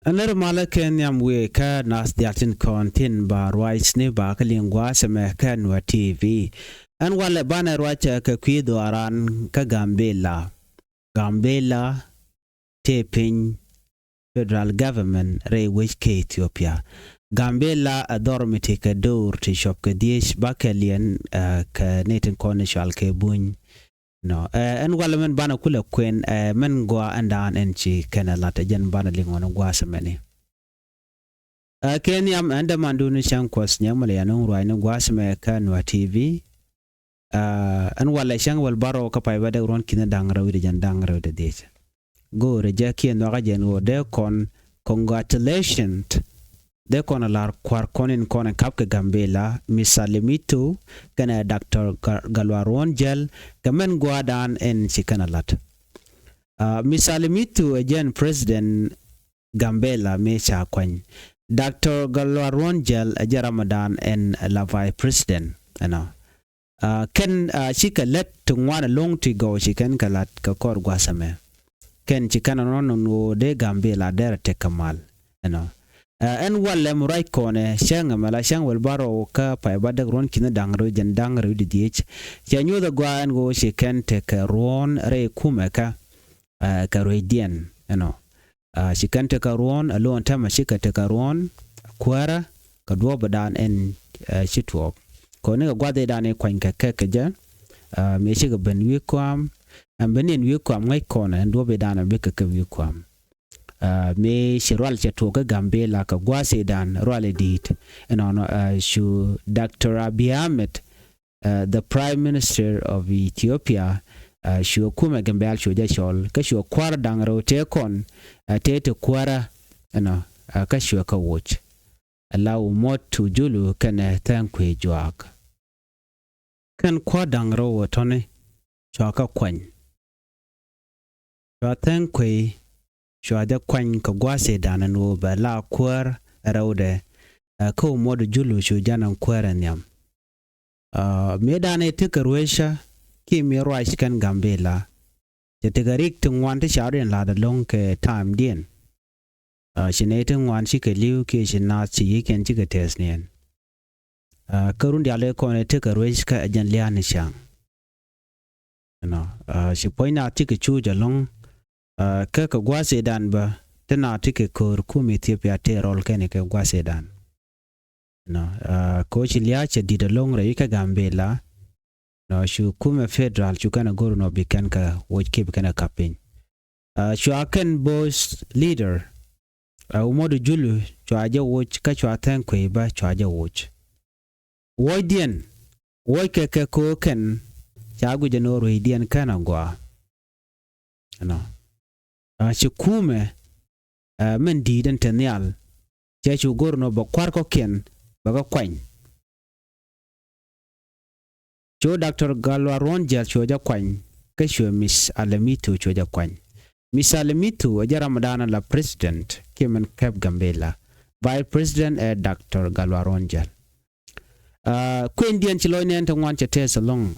Aner malaken yam we ka nas diatin kontin ba rights ni ba kalingwa seme ka Nuer TV. An wale bana rwacha ka kwido aran ka gambella. Gambella taping federal government re which ke Ethiopia. Gambella adormiti ka door ti shop ka dish bakalien ka netin konishal ke buny. No, en wala men bana kula kwen men gwa andan enchi kana lata jen bana lingono gwa semeni. Kenyam anda manduni shang kwas nyamale yanong ruwa ino gwa seme ka Nuer TV. En wala shang wal baro kapay bada ruon kina dangra widi jan dangra widi deja. Go reja kien waka jen wo de kon congratulations. De kon alar kwar konin konen kapke gambella Miss Alemitu kana Dr. Galwaron Jel kamen gwadan en chikanalat. Miss Alemitu again President Gambella mecha kwany. Dr. Galwaron Jel aja Ramadan en lavai President. Ken chika let tungwana long to go chicken kalat kakor gwasame. Ken chikana no de Gambella dere tekamal. En wale murai kone shang mala shang wal baro ka pa bada ron kina dangro jan dangro di diech chanyo da gwa en go she ken te ka ruon re kumeka ka roidien she ken te ka ruon alon tama she ka te ka ruon kwara ka do badan en shitwo ko ne gwa de dan e kwan ka ka ja me she ga ben wi kwam am benin wi kwam ngai kone ndo be dan be ka wi kwam me shirwal chatoka gambella ka gwase dan rwale dit shu Dr. Abiy Ahmed the Prime Minister of Ethiopia shu kuma gambel shu jashol ka shu kwar dangro te kon te kwara ka shu ka woch allow mot to julu kana tankwe jwak kan kwa dangro wotone chaka kwany wa tankwe shwada kwany ka gwase danan wo ba la kwar rawde ko modu julu shu janan kwaran yam me dane tikarwesha ki mi rwaish kan gambella te tigarik tungwan te shawden la da long ke time din shine tungwan shi ke liu ke shina chi ken chi ke tesnien karun diale ko ne tikarwesh ka ajan lian shang shi poina ti ke chu jalong ka gwase dan ba tana tike kor kum Ethiopia terol kene ka gwase dan ko chilia che dida long re ka gambella shu kum federal chu kana gor no bikan ka woj ke bikana kapin shu aken boss leader umodu julu chu aje woj ka chu atan ko ba chu aje woj wodien woj ke ko ken chagu je no roidien kana gwa shikume men diden tenial chechu gorno ba kwar ko ken baga kwany cho Dr. Galwaron Jel choja kwany ka sho Miss Alemitu choja kwany Miss Alemitu aja Ramadan la president kemen kap gambella vice president Dr. Galwaron Jel kwendian chiloinen to wan chete salong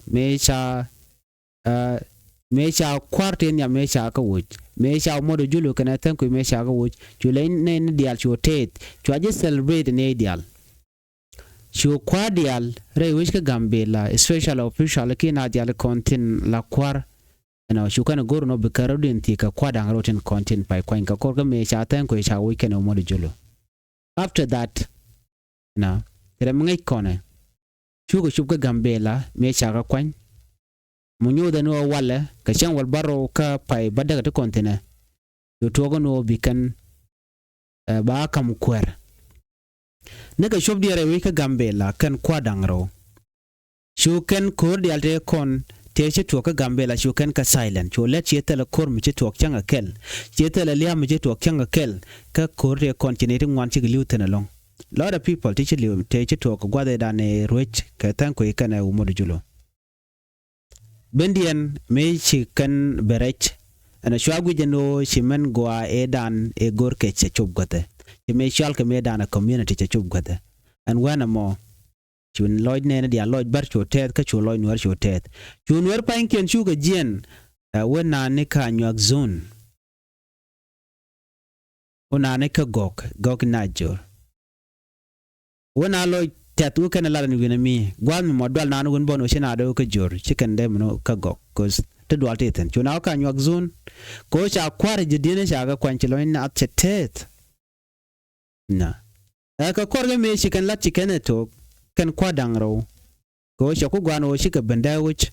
mecha kwarten ya mecha ka wuj mecha modo julu kana tanku mecha ka wuj chulain ne dial chotet chwaje celebrate ne dial chu kwadial re wish ka gambella special official kina dial content la kwar chu kana gorno be karodin ti ka kwadang roten content pai kwan ka korga mecha tanku cha wuj kana modo julu after that tere mngai kone chu ka gambella mecha ka kwan munyo da no wala ka shan wal baro ka pai badaga to kontine to togo no bikan ba kam kwer ne ka shob diare we ka gambella kan kwadangro shu ken kor dialte kon te che to ka gambella shu ken ka silent cho let che tele kor mi che to kyanga kel che tele liam mi che to kyanga kel ka kor re continue ngwan chi liu tene long lot of people teach liu te che to ko gwade dane roch ka tan ko ikana umodu julo Bendian me chicken berech ana shwagu jeno shimen gwa edan e gorke che chubgote me shal ke medan community che chubgote and when mo chun lloyd ne dia lloyd bar chotet ka chu lloyd nuer chotet chun wer panken chuga jien when na ne ka nyak zone una ne ka gok na jor wona lo tatu kana la ni wina mi gwal mi modal na ngun bono shina do ka jor chicken dem no ka gok cause te dwal teten chuna ka nyak zone ko cha kwar jidine cha ga kwanchilo na atchetet na ka korge me chicken la chicken to kan kwadang ro ko cha ku gwano shi ka banda which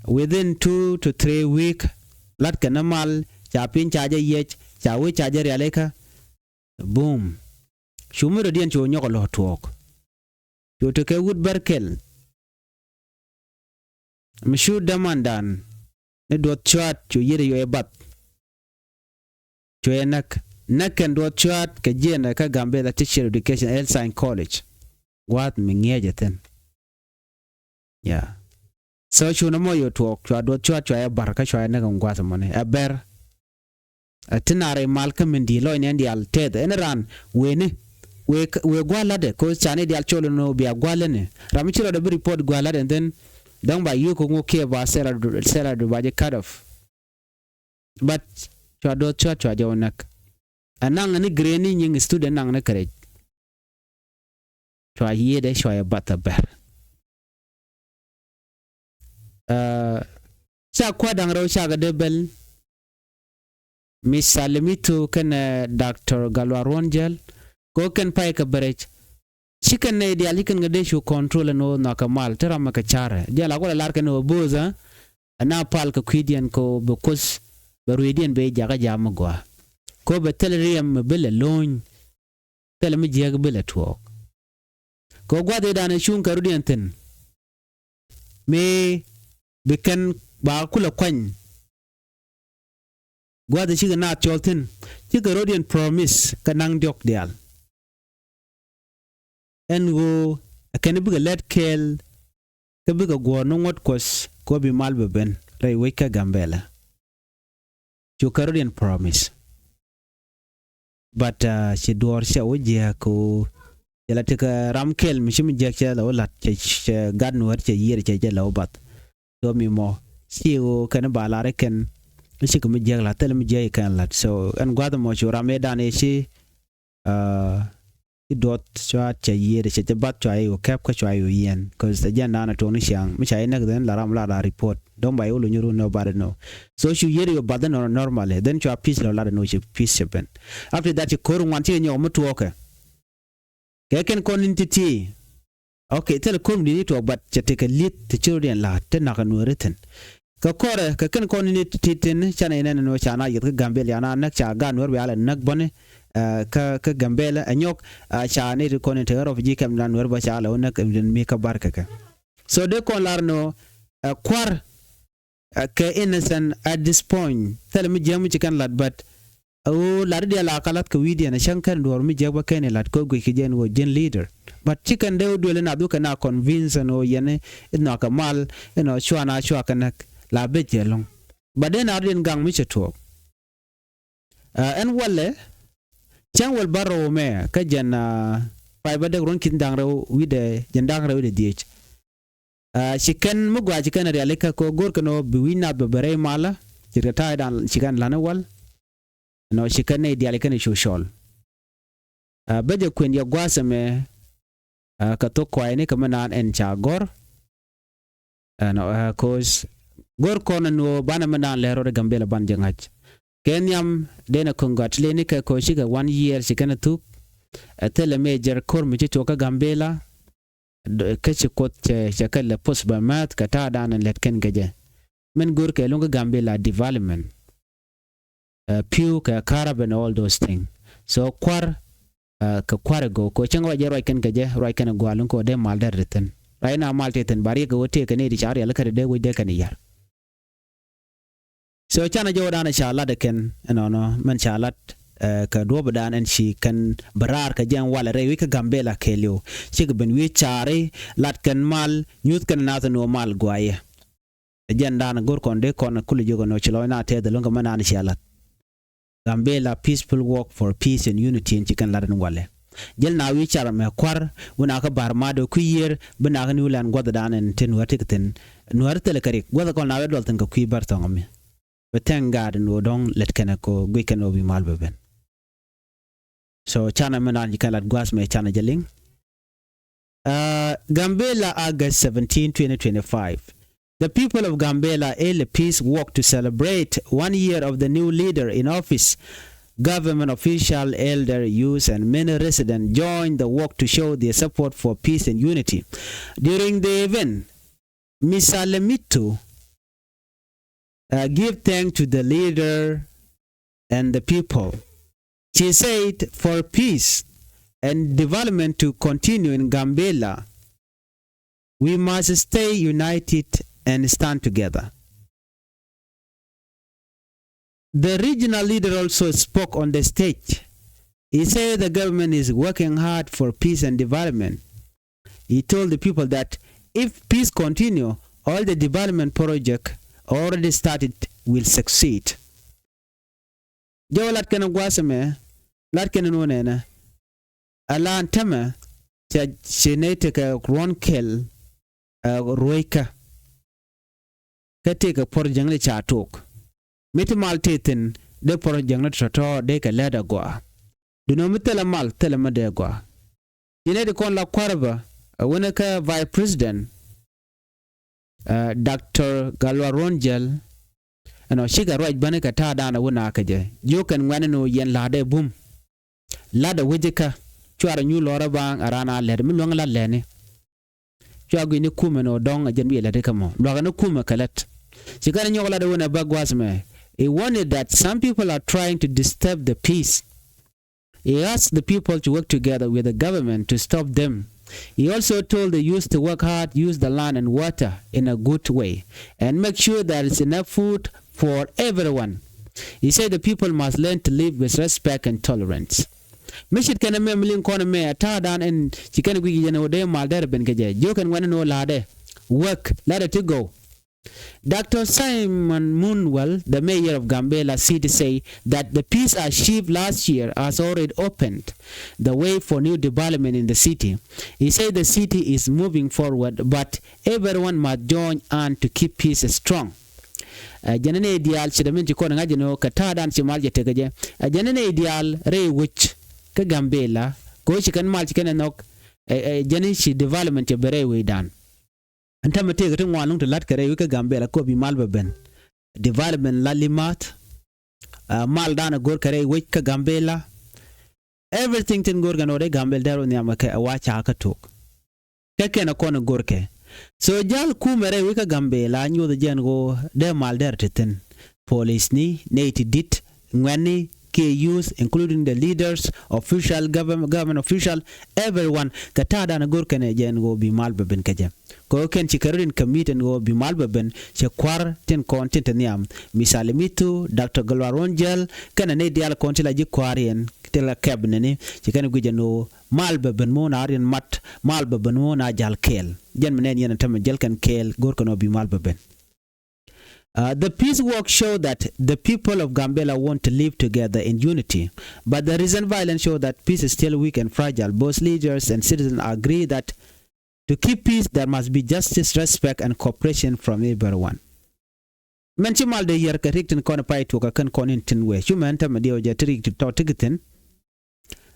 within 2 to 3 week lat kana mal cha pin cha je yech cha we cha je realeka boom shumuro dien cho nyoko lo tuɔɔk cho to ke wud berkel mshu damandan ne dot chat cho yere yo ebat cho enak naken dot chat ke jena ka gambella teacher education health science college wat mingejeten yeah so cho no moyo tuɔɔk cho dot chat cho e barka cho enak ngwat mone aber atinare malka mendi lo ne ndi al ted enran weni we gwalade ko chane di alcholo no bi agwalene ramichiro de report gwalade and then don't by you ko ngoke ba sera do ba je cut off but to do to jonak anang ni greni nying student nang na kare to aye de shoya bata ber cha kwadang ro cha ga debel Miss Alemitu kana Dr. Galwa Gel ko ken pai ka barech chicken ne dia likan ngade shu control no na kamal tera maka chara dia la gola larka no boza ana pal ka kwidian ko because baruidien be jaga jama gwa ko be telerium bele loñ tel mi jeg bele tuɔɔk ko gwa de dane shun karudien ten me beken ba kula kwany gwa de chiga na cholten chiga rodien promise kanang diok dial en go akene buga let kel ke buga go no ngot kos ko bi malbe ben ray weka gambella chu karodian promise but she dor sha oje ko yala te ka ram kel mi shim je cha la lat che gad no che yir che la bat do mi mo si o kana balare ken shi ko mi je la tel mi je kan lat so en gwada mo chu ramedan e shi dot chat che yere che bat chai o kap ka chai o yen cause the jana na tonu shang mi chai nak den la ram la report don by ulu nyuru no bad no so shu yere yo badan no normally then chua peace la no chi peace ben after that you koru wan che nyo mutu oke ke ken konintiti okay tell kom di to but che te ka lit te children la te na ka no written ka kore ka ken konintiti ten chana ene no chana yit ka gambel yana nak cha ga no ala nak bone ka gambella anyok cha ne ko ne tero ji kam nan wer ba cha la ona kam den mi ka barka ka so de ko larno kwar ka innocent at this point tel mi jam ci kan lat but o lar de la kalat ka widia na shankan dor mi jaba ken lat ko go ki jen wo gen leader but chicken de do le na du kana convince no yene no ka mal no chwana chwa kana la be jelong baden arden gang mi cheto en wale chang wal baro me ka jana pai bade ron kin dang raw wide jandang raw de diech chicken mugwa chicken re aleka ko gor kano biwina be bare mala chirata dan chicken lana wal no chicken ne di aleka ne social beje kwen ya gwasame ka to kwai ne kamanan en cha gor no cause gor kono no bana manan lero de gambela ban jangach Kenyam dena congratulate ka ko shiga 1 year shikana tu tele major kor mi to ka gambela ka ci kot shakala pos ba mat ka ta dan let ken gaje men gur ke lunga gambela development pew ka karab and all those things so kwar ka kwar go ko changa je roi ken gaje roi ken gwalun ko de mal der reten rai na mal teten bari ga wote ka ne di chari alaka de we de kan yar so chana jodan inshallah de ken no man chalat ka do badan en shi kan barar ka jan wala rewi ka gambela kelio shi ben wi chare lat kan mal nyut kan na no mal gwaye jan dan gor kon de kon kul jogo no chilo na te de longa manan shalat gambela peaceful work for peace and unity en chikan ladan wale jel na wi chara me kwar wona ka bar ma do kuyer bina ka ni ulan goda dan en ten watik ten nuar tele kare goda kon na wedol ten ka kuy bar tongame but thank God no don't let kenako we can be malbeben. So chana menan you can let guas me chana jaling. Gambella, August 17, 2025. The people of Gambella held a peace walk to celebrate 1 year of the new leader in office. Government official, elder, youth, and many residents joined the walk to show their support for peace and unity. During the event, Ms. Alemitu gave thanks to the leader and the people. She said, for peace and development to continue in Gambella, we must stay united and stand together. The regional leader also spoke on the stage. He said the government is working hard for peace and development. He told the people that if peace continue, all the development projects already started will succeed. Jawalat kana gwasame, lat kana nonena. Alan tama chenete ka ruon kel roika kateka por jangle chatok meti mal teten de por jangle trato de ka leda gwa duno mitela mal tela made gwa yene de kon la kwarba wona ka vice president Dr. Galwa Ronjel ano shiga roj bane ka ta dana wona ka je jokan ngwane no yen lade bum lada wejeka chuara nyu lora bang arana led mi long la lene chuagu ni kuma no dong ajen bi lede kamo loga no kuma kalat sikana nyola de wona bagwas me he wanted that some people are trying to disturb the peace. He asked the people to work together with the government to stop them. He also told the youth to work hard, use the land and water in a good way, and make sure there is enough food for everyone. He said the people must learn to live with respect and tolerance. Mishit kana me mlin kona me ata dan en chikana gwigi jana wode mal der ben keje jokan wana no lade work lade to go. Dr. Simon Munwell, the mayor of Gambella City, say that the peace achieved last year has already opened the way for new development in the city. He said the city is moving forward, but everyone must join on to keep peace strong. Janane ideal chidaminti kona ngajino katadan chimalje tegeje. Janane ideal re which ka Gambella ko chikan mal chikan nok janishi development ya bere we dan. Antama tege tu ngwalung to lat kare wika Gambella ko bi mal ben development lalimat mal dana gor kare wika Gambella everything tin gor ganore Gambella daro nyama ka wacha ka tok keke na kono gorke so jal kumere wika Gambella nyu de jengo de mal der teten police ni neti dit ngwani ke youth including the leaders official government official everyone katada na gor kene jengo bi mal ben kaje ko ken chikarin committee ngo bi mal ben che kwar ten content niam misale mitu Dr. Galwaron Gel kana ne dial kontila ji kwarien tela cabinet ni chikane gujeno mal ben mo na arin mat mal ben mo na jal kel jen menen yena tam jel kan kel gor kono bi mal ben. The peace walk showed that the people of Gambella want to live together in unity, but the recent violence showed that peace is still weak and fragile. Both leaders and citizens agree that to keep peace, there must be justice, respect, and cooperation from everyone. Menchi mal de yer karik tin kona pai to ka kan konin tin we. Human tama dio ja trik to tikitin.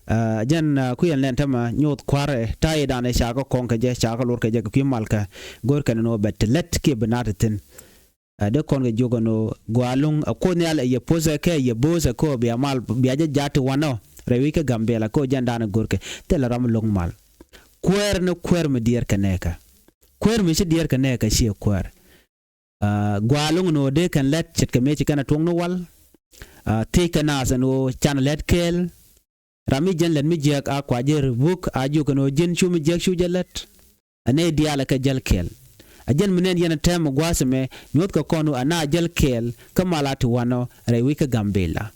Jan kuyan len tama nyot kware taye dane shaka konka je shaka lor ka je ku malka gor kan no bet let ke benatatin. De konga jogano gwalung akonyal ye poza ke ye boza ko bi amal bi aja jatu wano rewika Gambella ko jandana gorke tel ram long mal kwer no kwer me dier kaneka kwer me dier kaneka shi kwer gwalung no de kan let chet ke me kana tong no wal te kana no chan let kel rami jen len mi jek a kwa jer buk a ju kono jen chu mi jek chu jelet ane diala ka jel kel ajen menen yana tema gwaseme nyot ka kono ana jel kel kamala tu wano rewika Gambella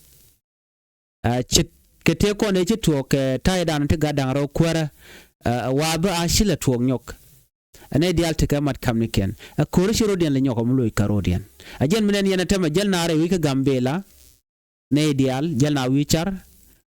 chit kete ko ne chito ke taidan te gadang ro kwara wa ba ashila tuog nyok ane dial te kamat kamniken a korishi rodian le nyok amloy karodian ajen menen yana tema jel na rewika Gambella ne dial jel na wichar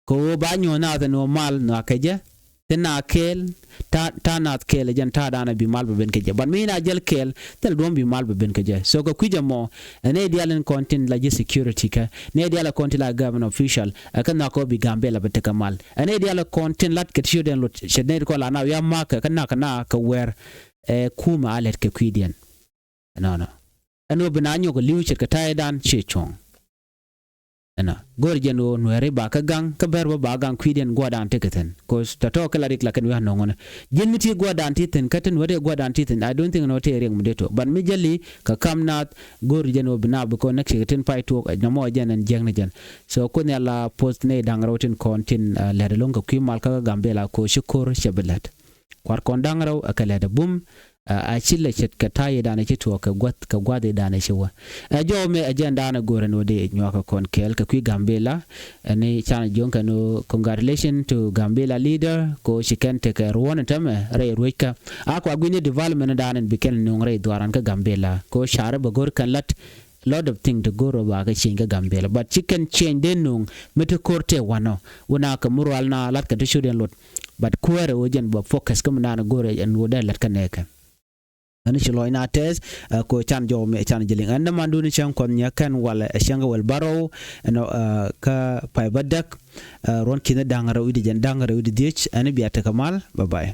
ko ba nyona no mal na kaje tena kel ta nat kel jan ta dana bi mal ben ke ban mi na jel kel tel dom bi mal ben ke so ko kuja mo ne dialen content la security ka ne diala content la government official kan na ko bi gambella be ka mal ne diala content lat ke shuden lot shedne ko la na ya maka kana ka wer kuma alet ke kwidian no ano binanyo ko liu ka taidan che chong ana gor jeno nuere ba ka gang ka berba ba gang kwiden godan teketen ko ta to kala dik la kan wi no ngona jenmiti godan titen katen wade godan titen I don't think no te reng mudeto ban mi jalli ka kamnat gor jeno bina bu ko nek seketen pai to no mo jenen jeng jen so ko ne la post ne dang rawtin kontin le de longa kwimal ka gambela ko shukur shabelat kwar kon dang raw akala da bum a chilla chet ka tayi dana chito ka gwade dana shiwa jo me agenda na gore no de nyoka kon kel ka kwi gambela ne chana jonka no congratulations to gambela leader ko shikente ka ruon tame re ruika akwa gwini development dana biken nongre dwaran ka gambela ko share ba gor kan lat lot of thing to go ba ka chinga gambela but chicken change den nung mete korte wano una ka murwal na lat ka shuden lot but kuere wojen ba focus kam na gore en woda lat ka neka ani chilo ina tes ko chan jo me chan jiling anda mandu ni chan kon nyakan wala shanga wal baro no ka pai badak ron kina dangara udi jan dangara udi dich ani biata kamal bye bye